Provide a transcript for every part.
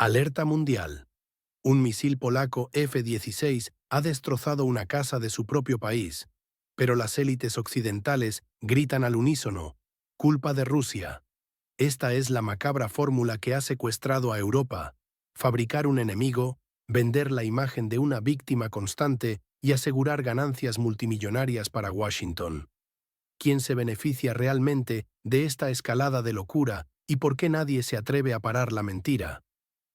Alerta mundial. Un misil polaco F-16 ha destrozado una casa de su propio país, pero las élites occidentales gritan al unísono: culpa de Rusia. Esta es la macabra fórmula que ha secuestrado a Europa: fabricar un enemigo, vender la imagen de una víctima constante y asegurar ganancias multimillonarias para Washington. ¿Quién se beneficia realmente de esta escalada de locura y por qué nadie se atreve a parar la mentira?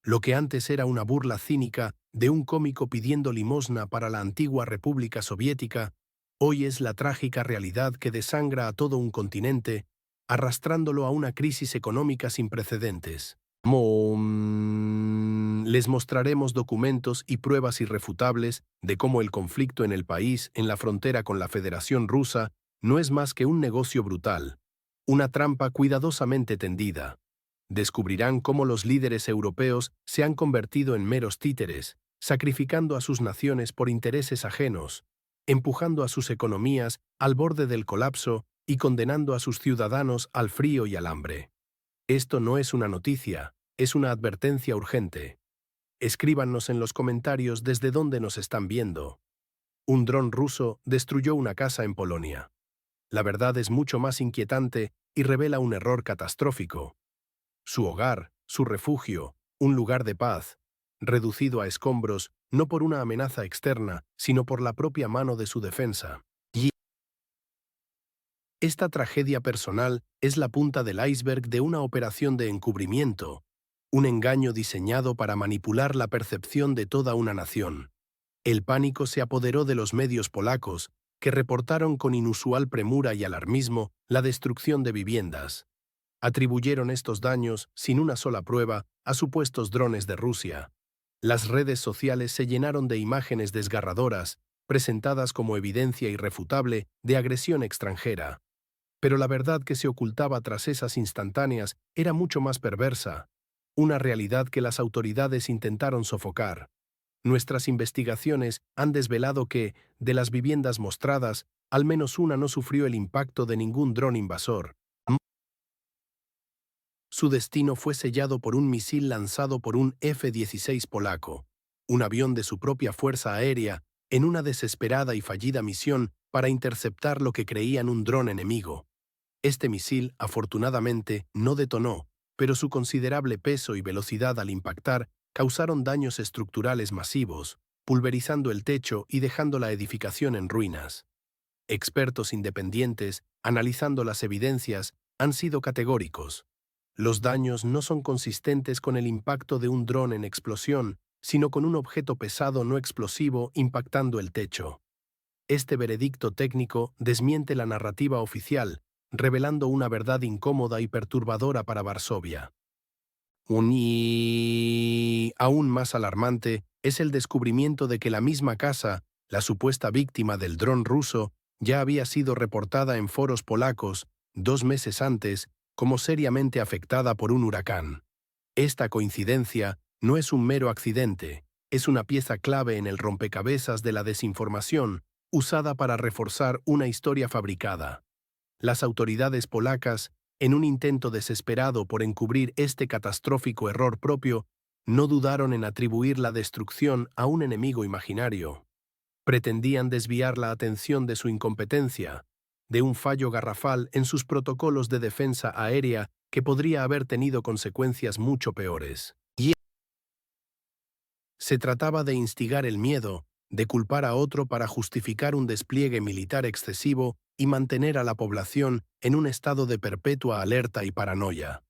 Lo que antes era una burla cínica de un cómico pidiendo limosna para la antigua República Soviética, hoy es la trágica realidad que desangra a todo un continente, arrastrándolo a una crisis económica sin precedentes. Les mostraremos documentos y pruebas irrefutables de cómo el conflicto en el país, en la frontera con la Federación Rusa, no es más que un negocio brutal, una trampa cuidadosamente tendida. Descubrirán cómo los líderes europeos se han convertido en meros títeres, sacrificando a sus naciones por intereses ajenos, empujando a sus economías al borde del colapso y condenando a sus ciudadanos al frío y al hambre. Esto no es una noticia, es una advertencia urgente. Escríbanos en los comentarios desde dónde nos están viendo. Un dron ruso destruyó una casa en Polonia. La verdad es mucho más inquietante y revela un error catastrófico. Su hogar, su refugio, un lugar de paz, reducido a escombros no por una amenaza externa, sino por la propia mano de su defensa. Y esta tragedia personal es la punta del iceberg de una operación de encubrimiento, un engaño diseñado para manipular la percepción de toda una nación. El pánico se apoderó de los medios polacos, que reportaron con inusual premura y alarmismo la destrucción de viviendas. Atribuyeron estos daños, sin una sola prueba, a supuestos drones de Rusia. Las redes sociales se llenaron de imágenes desgarradoras, presentadas como evidencia irrefutable de agresión extranjera. Pero la verdad que se ocultaba tras esas instantáneas era mucho más perversa, una realidad que las autoridades intentaron sofocar. Nuestras investigaciones han desvelado que, de las viviendas mostradas, al menos una no sufrió el impacto de ningún dron invasor. Su destino fue sellado por un misil lanzado por un F-16 polaco, un avión de su propia fuerza aérea, en una desesperada y fallida misión para interceptar lo que creían un dron enemigo. Este misil, afortunadamente, no detonó, pero su considerable peso y velocidad al impactar causaron daños estructurales masivos, pulverizando el techo y dejando la edificación en ruinas. Expertos independientes, analizando las evidencias, han sido categóricos. Los daños no son consistentes con el impacto de un dron en explosión, sino con un objeto pesado no explosivo impactando el techo. Este veredicto técnico desmiente la narrativa oficial, revelando una verdad incómoda y perturbadora para Varsovia. Y aún más alarmante es el descubrimiento de que la misma casa, la supuesta víctima del dron ruso, ya había sido reportada en foros polacos 2 meses antes como seriamente afectada por un huracán. Esta coincidencia no es un mero accidente, es una pieza clave en el rompecabezas de la desinformación usada para reforzar una historia fabricada. Las autoridades polacas, en un intento desesperado por encubrir este catastrófico error propio, no dudaron en atribuir la destrucción a un enemigo imaginario. Pretendían desviar la atención de su incompetencia, de un fallo garrafal en sus protocolos de defensa aérea que podría haber tenido consecuencias mucho peores. Se trataba de instigar el miedo, de culpar a otro para justificar un despliegue militar excesivo y mantener a la población en un estado de perpetua alerta y paranoia.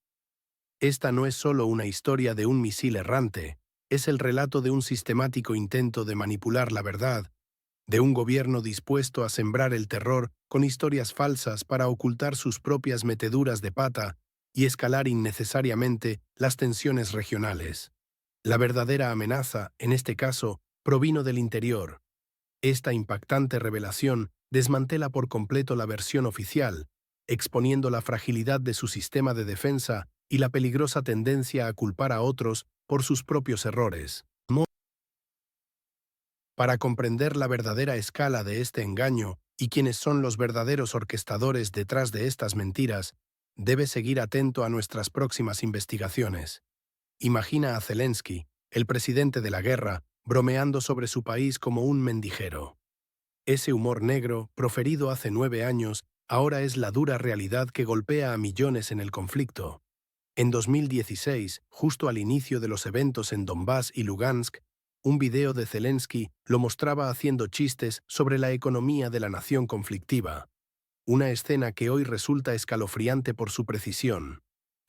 Esta no es solo una historia de un misil errante, es el relato de un sistemático intento de manipular la verdad, de un gobierno dispuesto a sembrar el terror con historias falsas para ocultar sus propias meteduras de pata y escalar innecesariamente las tensiones regionales. La verdadera amenaza, en este caso, provino del interior. Esta impactante revelación desmantela por completo la versión oficial, exponiendo la fragilidad de su sistema de defensa y la peligrosa tendencia a culpar a otros por sus propios errores. Para comprender la verdadera escala de este engaño y quiénes son los verdaderos orquestadores detrás de estas mentiras, debe seguir atento a nuestras próximas investigaciones. Imagina a Zelensky, el presidente de la guerra, bromeando sobre su país como un mendigero. Ese humor negro, proferido hace 9 años, ahora es la dura realidad que golpea a millones en el conflicto. En 2016, justo al inicio de los eventos en Donbass y Lugansk, un video de Zelensky lo mostraba haciendo chistes sobre la economía de la nación conflictiva. Una escena que hoy resulta escalofriante por su precisión.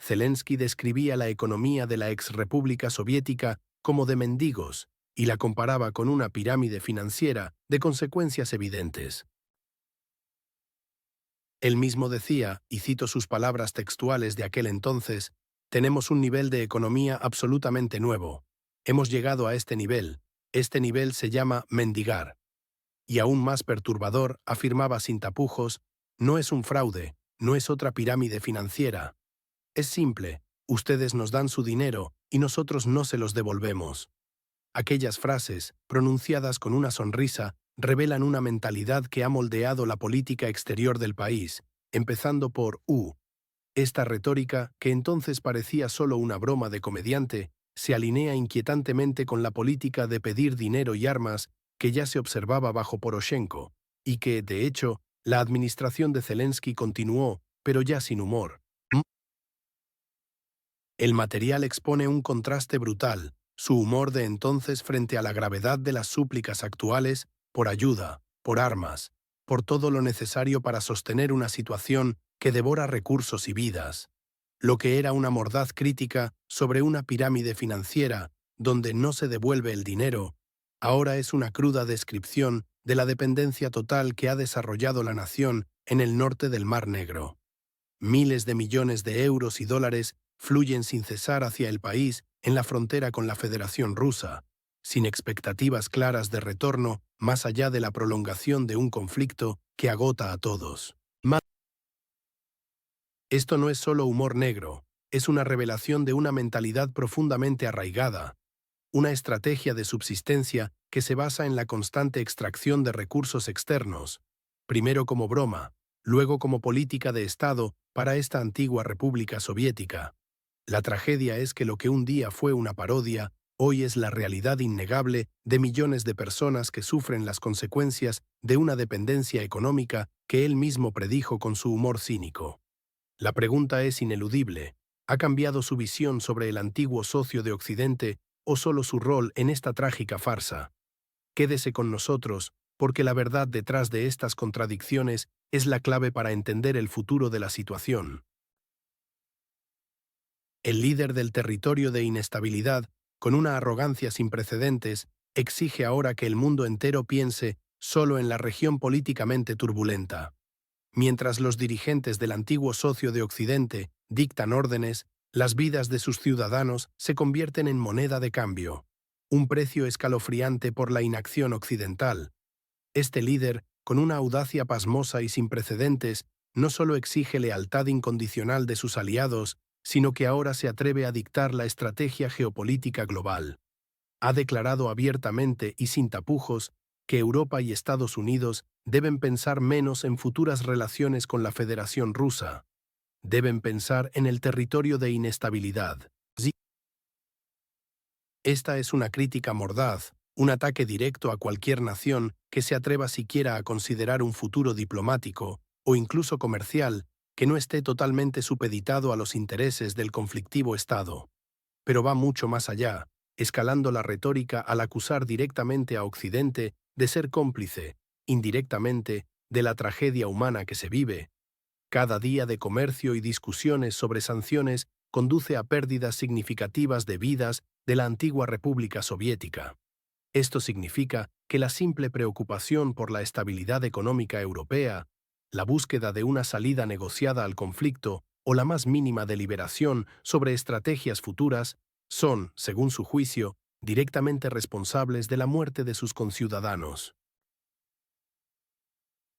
Zelensky describía la economía de la exrepública soviética como de mendigos y la comparaba con una pirámide financiera de consecuencias evidentes. Él mismo decía, y cito sus palabras textuales de aquel entonces, «Tenemos un nivel de economía absolutamente nuevo. Hemos llegado a este nivel. Este nivel se llama mendigar». Y aún más perturbador, afirmaba sin tapujos, «No es un fraude, no es otra pirámide financiera. Es simple, ustedes nos dan su dinero y nosotros no se los devolvemos». Aquellas frases, pronunciadas con una sonrisa, revelan una mentalidad que ha moldeado la política exterior del país, empezando por Esta retórica, que entonces parecía solo una broma de comediante, se alinea inquietantemente con la política de pedir dinero y armas que ya se observaba bajo Poroshenko, y que, de hecho, la administración de Zelensky continuó, pero ya sin humor. El material expone un contraste brutal, su humor de entonces frente a la gravedad de las súplicas actuales, por ayuda, por armas, por todo lo necesario para sostener una situación que devora recursos y vidas. Lo que era una mordaz crítica sobre una pirámide financiera donde no se devuelve el dinero, ahora es una cruda descripción de la dependencia total que ha desarrollado la nación en el norte del Mar Negro. Miles de millones de euros y dólares fluyen sin cesar hacia el país en la frontera con la Federación Rusa, sin expectativas claras de retorno más allá de la prolongación de un conflicto que agota a todos. Esto no es solo humor negro, es una revelación de una mentalidad profundamente arraigada, una estrategia de subsistencia que se basa en la constante extracción de recursos externos, primero como broma, luego como política de Estado para esta antigua república soviética. La tragedia es que lo que un día fue una parodia, hoy es la realidad innegable de millones de personas que sufren las consecuencias de una dependencia económica que él mismo predijo con su humor cínico. La pregunta es ineludible. ¿Ha cambiado su visión sobre el antiguo socio de Occidente o solo su rol en esta trágica farsa? Quédese con nosotros, porque la verdad detrás de estas contradicciones es la clave para entender el futuro de la situación. El líder del territorio de inestabilidad, con una arrogancia sin precedentes, exige ahora que el mundo entero piense solo en la región políticamente turbulenta. Mientras los dirigentes del antiguo socio de Occidente dictan órdenes, las vidas de sus ciudadanos se convierten en moneda de cambio, un precio escalofriante por la inacción occidental. Este líder, con una audacia pasmosa y sin precedentes, no solo exige lealtad incondicional de sus aliados, sino que ahora se atreve a dictar la estrategia geopolítica global. Ha declarado abiertamente y sin tapujos que Europa y Estados Unidos deben pensar menos en futuras relaciones con la Federación Rusa. Deben pensar en el territorio de inestabilidad. Esta es una crítica mordaz, un ataque directo a cualquier nación que se atreva siquiera a considerar un futuro diplomático o incluso comercial que no esté totalmente supeditado a los intereses del conflictivo Estado. Pero va mucho más allá, escalando la retórica al acusar directamente a Occidente de ser cómplice, indirectamente, de la tragedia humana que se vive. Cada día de comercio y discusiones sobre sanciones conduce a pérdidas significativas de vidas de la antigua República Soviética. Esto significa que la simple preocupación por la estabilidad económica europea, la búsqueda de una salida negociada al conflicto o la más mínima deliberación sobre estrategias futuras son, según su juicio, directamente responsables de la muerte de sus conciudadanos.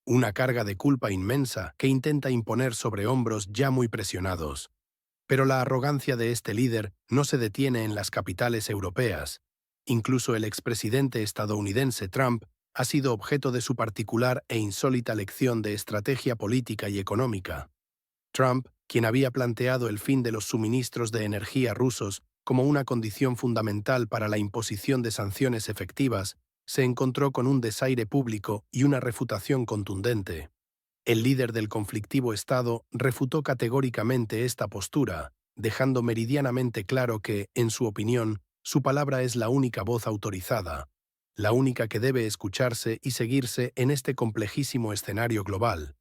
Una carga de culpa inmensa que intenta imponer sobre hombros ya muy presionados. Pero la arrogancia de este líder no se detiene en las capitales europeas. Incluso el expresidente estadounidense Trump ha sido objeto de su particular e insólita lección de estrategia política y económica. Trump, quien había planteado el fin de los suministros de energía rusos como una condición fundamental para la imposición de sanciones efectivas, se encontró con un desaire público y una refutación contundente. El líder del conflictivo Estado refutó categóricamente esta postura, dejando meridianamente claro que, en su opinión, su palabra es la única voz autorizada, la única que debe escucharse y seguirse en este complejísimo escenario global.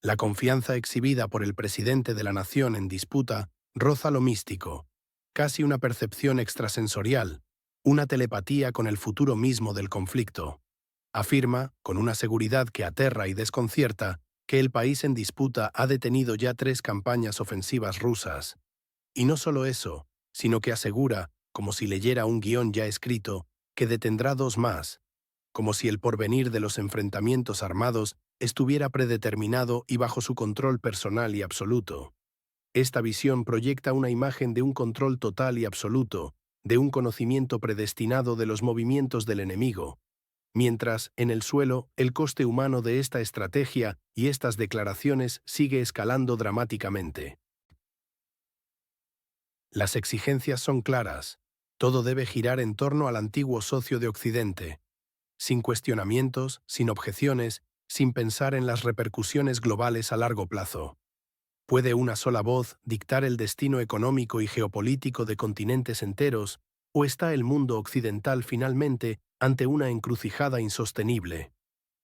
La confianza exhibida por el presidente de la nación en disputa roza lo místico, casi una percepción extrasensorial, una telepatía con el futuro mismo del conflicto. Afirma, con una seguridad que aterra y desconcierta, que el país en disputa ha detenido ya 3 campañas ofensivas rusas. Y no solo eso, sino que asegura, como si leyera un guión ya escrito, que detendrá 2 más, como si el porvenir de los enfrentamientos armados estuviera predeterminado y bajo su control personal y absoluto. Esta visión proyecta una imagen de un control total y absoluto, de un conocimiento predestinado de los movimientos del enemigo, mientras, en el suelo, el coste humano de esta estrategia y estas declaraciones sigue escalando dramáticamente. Las exigencias son claras. Todo debe girar en torno al antiguo socio de Occidente, sin cuestionamientos, sin objeciones, sin pensar en las repercusiones globales a largo plazo. ¿Puede una sola voz dictar el destino económico y geopolítico de continentes enteros, o está el mundo occidental finalmente ante una encrucijada insostenible?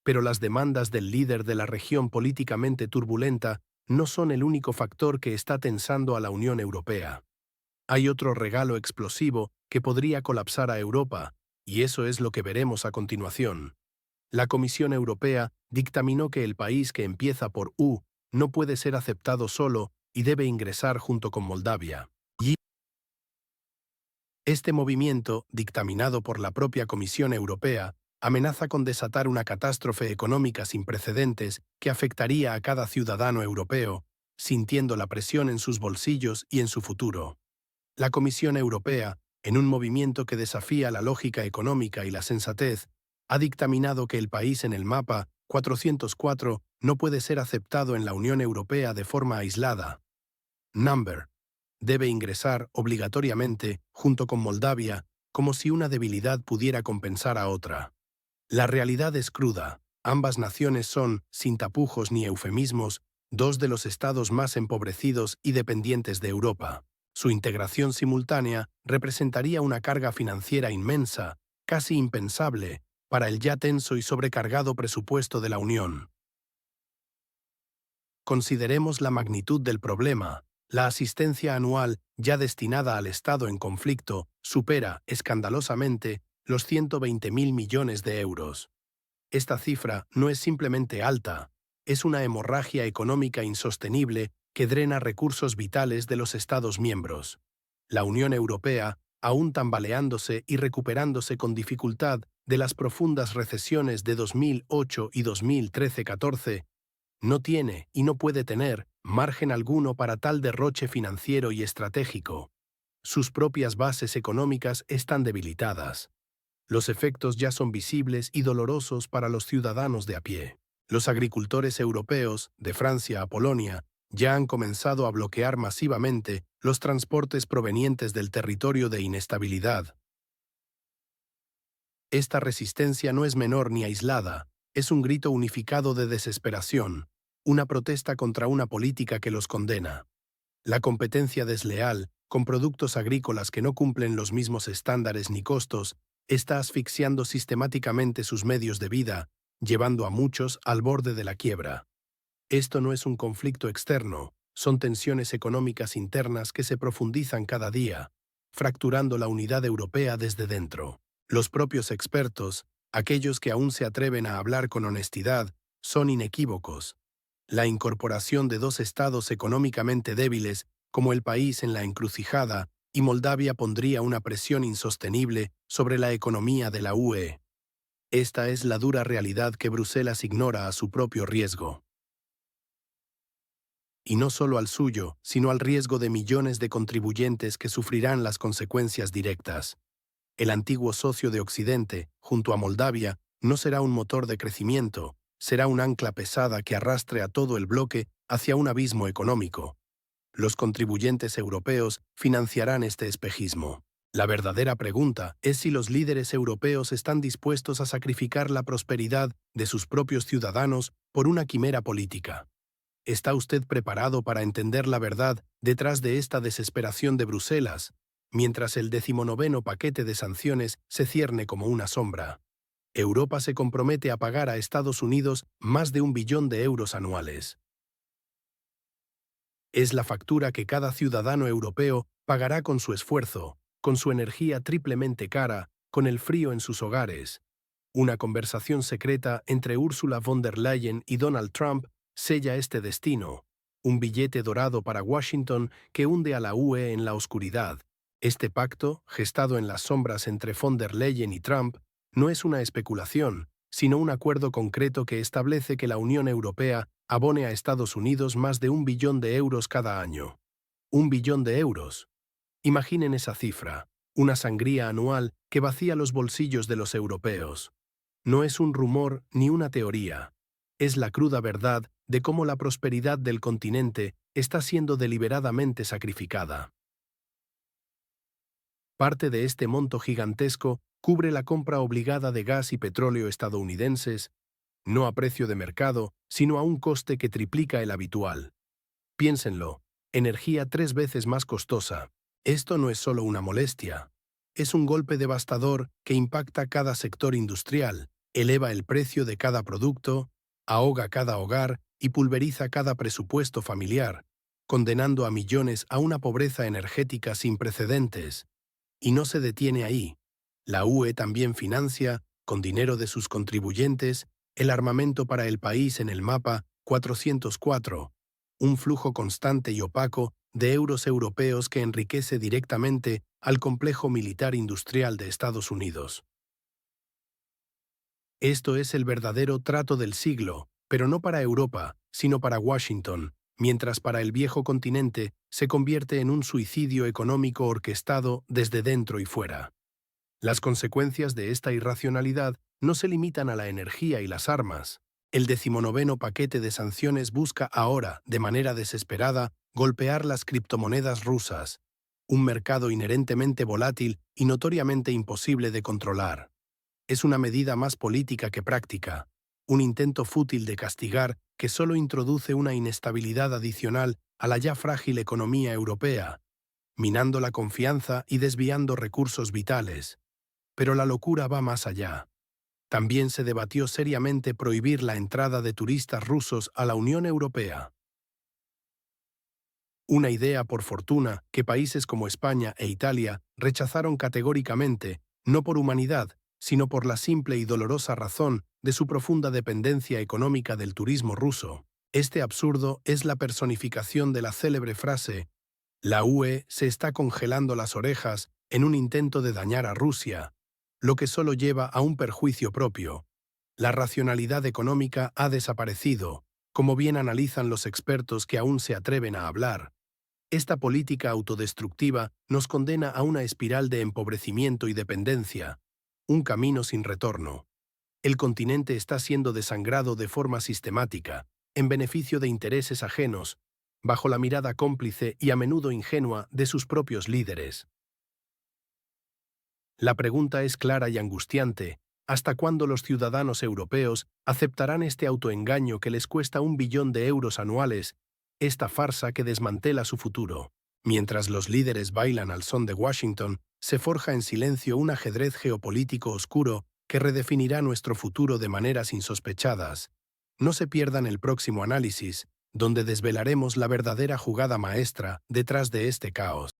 Pero las demandas del líder de la región políticamente turbulenta no son el único factor que está tensando a la Unión Europea. Hay otro regalo explosivo que podría colapsar a Europa, y eso es lo que veremos a continuación. La Comisión Europea dictaminó que el país que empieza por U no puede ser aceptado solo y debe ingresar junto con Moldavia. Y este movimiento, dictaminado por la propia Comisión Europea, amenaza con desatar una catástrofe económica sin precedentes que afectaría a cada ciudadano europeo, sintiendo la presión en sus bolsillos y en su futuro. La Comisión Europea, en un movimiento que desafía la lógica económica y la sensatez, ha dictaminado que el país en el mapa 404 no puede ser aceptado en la Unión Europea de forma aislada. Number debe ingresar obligatoriamente junto con Moldavia, como si una debilidad pudiera compensar a otra. La realidad es cruda. Ambas naciones son, sin tapujos ni eufemismos, 2 de los estados más empobrecidos y dependientes de Europa. Su integración simultánea representaría una carga financiera inmensa, casi impensable, para el ya tenso y sobrecargado presupuesto de la Unión. Consideremos la magnitud del problema. La asistencia anual ya destinada al Estado en conflicto supera, escandalosamente, los 120.000 millones de euros. Esta cifra no es simplemente alta, es una hemorragia económica insostenible que drena recursos vitales de los Estados miembros. La Unión Europea, aún tambaleándose y recuperándose con dificultad de las profundas recesiones de 2008 y 2013-14, no tiene y no puede tener margen alguno para tal derroche financiero y estratégico. Sus propias bases económicas están debilitadas. Los efectos ya son visibles y dolorosos para los ciudadanos de a pie. Los agricultores europeos, de Francia a Polonia, ya han comenzado a bloquear masivamente los transportes provenientes del territorio de inestabilidad. Esta resistencia no es menor ni aislada, es un grito unificado de desesperación, una protesta contra una política que los condena. La competencia desleal, con productos agrícolas que no cumplen los mismos estándares ni costos, está asfixiando sistemáticamente sus medios de vida, llevando a muchos al borde de la quiebra. Esto no es un conflicto externo, son tensiones económicas internas que se profundizan cada día, fracturando la unidad europea desde dentro. Los propios expertos, aquellos que aún se atreven a hablar con honestidad, son inequívocos. La incorporación de 2 estados económicamente débiles, como el país en la encrucijada, y Moldavia pondría una presión insostenible sobre la economía de la UE. Esta es la dura realidad que Bruselas ignora a su propio riesgo. Y no solo al suyo, sino al riesgo de millones de contribuyentes que sufrirán las consecuencias directas. El antiguo socio de Occidente, junto a Moldavia, no será un motor de crecimiento, será un ancla pesada que arrastre a todo el bloque hacia un abismo económico. Los contribuyentes europeos financiarán este espejismo. La verdadera pregunta es si los líderes europeos están dispuestos a sacrificar la prosperidad de sus propios ciudadanos por una quimera política. ¿Está usted preparado para entender la verdad detrás de esta desesperación de Bruselas, mientras el 19º paquete de sanciones se cierne como una sombra? Europa se compromete a pagar a Estados Unidos más de 1 billón de euros anuales. Es la factura que cada ciudadano europeo pagará con su esfuerzo, con su energía triplemente cara, con el frío en sus hogares. Una conversación secreta entre Ursula von der Leyen y Donald Trump sella este destino, un billete dorado para Washington que hunde a la UE en la oscuridad. Este pacto, gestado en las sombras entre von der Leyen y Trump, no es una especulación, sino un acuerdo concreto que establece que la Unión Europea abone a Estados Unidos más de 1 billón de euros cada año. 1 billón de euros. Imaginen esa cifra, una sangría anual que vacía los bolsillos de los europeos. No es un rumor ni una teoría. Es la cruda verdad de cómo la prosperidad del continente está siendo deliberadamente sacrificada. Parte de este monto gigantesco cubre la compra obligada de gas y petróleo estadounidenses, no a precio de mercado, sino a un coste que triplica el habitual. Piénsenlo, energía 3 veces más costosa. Esto no es solo una molestia. Es un golpe devastador que impacta cada sector industrial, eleva el precio de cada producto, ahoga cada hogar y pulveriza cada presupuesto familiar, condenando a millones a una pobreza energética sin precedentes. Y no se detiene ahí. La UE también financia, con dinero de sus contribuyentes, el armamento para el país en el mapa 404, un flujo constante y opaco de euros europeos que enriquece directamente al complejo militar industrial de Estados Unidos. Esto es el verdadero trato del siglo, pero no para Europa, sino para Washington, mientras para el viejo continente se convierte en un suicidio económico orquestado desde dentro y fuera. Las consecuencias de esta irracionalidad no se limitan a la energía y las armas. El 19º paquete de sanciones busca ahora, de manera desesperada, golpear las criptomonedas rusas, un mercado inherentemente volátil y notoriamente imposible de controlar. Es una medida más política que práctica, un intento fútil de castigar que solo introduce una inestabilidad adicional a la ya frágil economía europea, minando la confianza y desviando recursos vitales. Pero la locura va más allá. También se debatió seriamente prohibir la entrada de turistas rusos a la Unión Europea. Una idea, por fortuna, que países como España e Italia rechazaron categóricamente, no por humanidad, sino por la simple y dolorosa razón de su profunda dependencia económica del turismo ruso. Este absurdo es la personificación de la célebre frase: la UE se está congelando las orejas en un intento de dañar a Rusia, lo que solo lleva a un perjuicio propio. La racionalidad económica ha desaparecido, como bien analizan los expertos que aún se atreven a hablar. Esta política autodestructiva nos condena a una espiral de empobrecimiento y dependencia, un camino sin retorno. El continente está siendo desangrado de forma sistemática, en beneficio de intereses ajenos, bajo la mirada cómplice y a menudo ingenua de sus propios líderes. La pregunta es clara y angustiante: ¿hasta cuándo los ciudadanos europeos aceptarán este autoengaño que les cuesta 1 billón de euros anuales, esta farsa que desmantela su futuro? Mientras los líderes bailan al son de Washington, se forja en silencio un ajedrez geopolítico oscuro que redefinirá nuestro futuro de maneras insospechadas. No se pierdan el próximo análisis, donde desvelaremos la verdadera jugada maestra detrás de este caos.